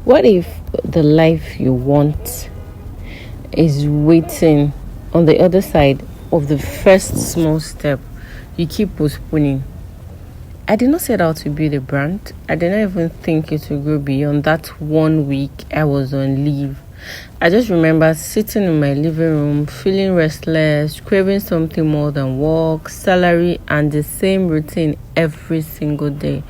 What if the life you want is waiting on the other side of the first small step you keep postponing? I did not set out to build a brand. I did not even think it would go beyond that 1 week I was on leave. I just remember sitting in my living room, feeling restless, craving something more than work, salary, and the same routine every single day.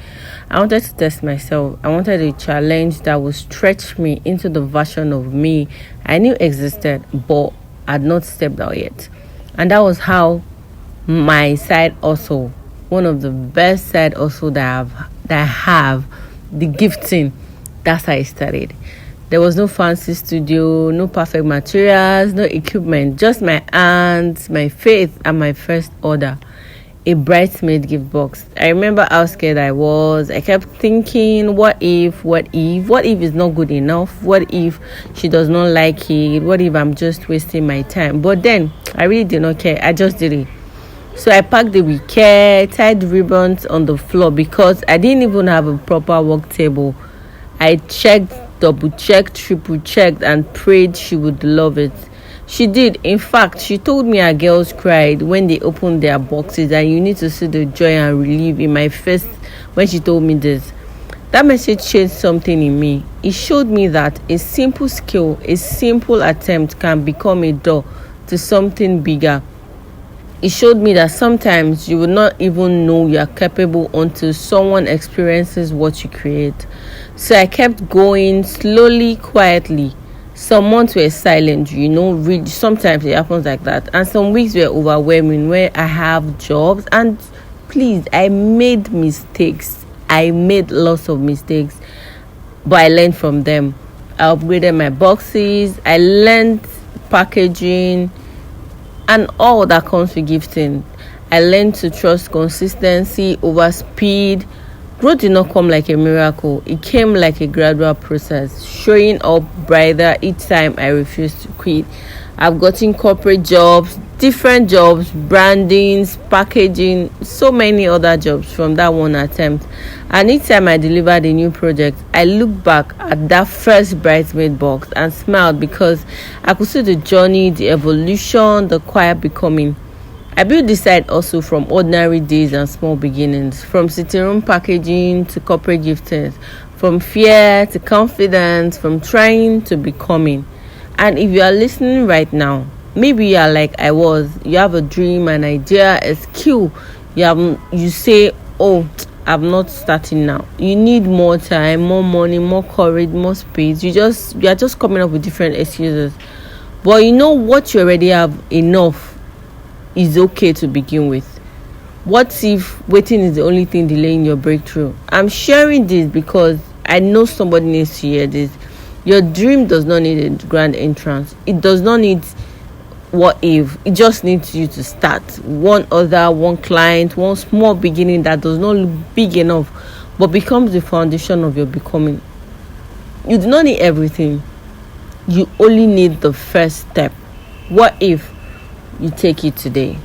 I wanted to test myself. I wanted a challenge that would stretch me into the version of me I knew existed, but had not stepped out yet. And that was how my side also, one of the best side also that I have, the gifting. That's how I started. There was no fancy studio, no perfect materials, no equipment, just my hands, my faith, and my first order, a bridesmaid gift box. I remember how scared I was. I kept thinking, what if it's not good enough? What if she does not like it? What if I'm just wasting my time? But then I really did not care. I just did it. So I packed it with care, tied ribbons on the floor because I didn't even have a proper work table. I checked, double checked, triple checked, and prayed she would love it. She did. In fact, she told me her girls cried when they opened their boxes, and you need to see the joy and relief in my face when she told me this. That message changed something in me. It showed me that a simple skill, a simple attempt can become a door to something bigger. It showed me that sometimes you will not even know you are capable until someone experiences what you create. So I kept going slowly, quietly. Some months were silent, sometimes it happens like that. And some weeks were overwhelming where I have jobs. And please, I made mistakes. I made lots of mistakes, but I learned from them. I upgraded my boxes. I learned packaging and all that comes with gifting. I learned to trust consistency over speed. Growth did not come like a miracle. It came like a gradual process, showing up brighter each time I refused to quit. I've gotten corporate jobs, different jobs, brandings, packaging, so many other jobs from that one attempt. And each time I delivered a new project, I looked back at that first bridesmaid box and smiled because I could see the journey, the evolution, the quiet becoming. I built this site also from ordinary days and small beginnings, from sitting room packaging to corporate giftings, from fear to confidence, from trying to becoming. And if you are listening right now, maybe you are like I was. You have a dream, an idea, a skill. You say, "Oh, I'm not starting now." You need more time, more money, more courage, more space. You are just coming up with different excuses. But you know what you already have enough is okay to begin with. What if waiting is the only thing delaying your breakthrough? I'm sharing this because I know somebody needs to hear this. Your dream does not need a grand entrance. It does not need what if. It just needs you to start. One client, one small beginning that does not look big enough but becomes the foundation of your becoming. You do not need everything. You only need the first step. What if you take it today?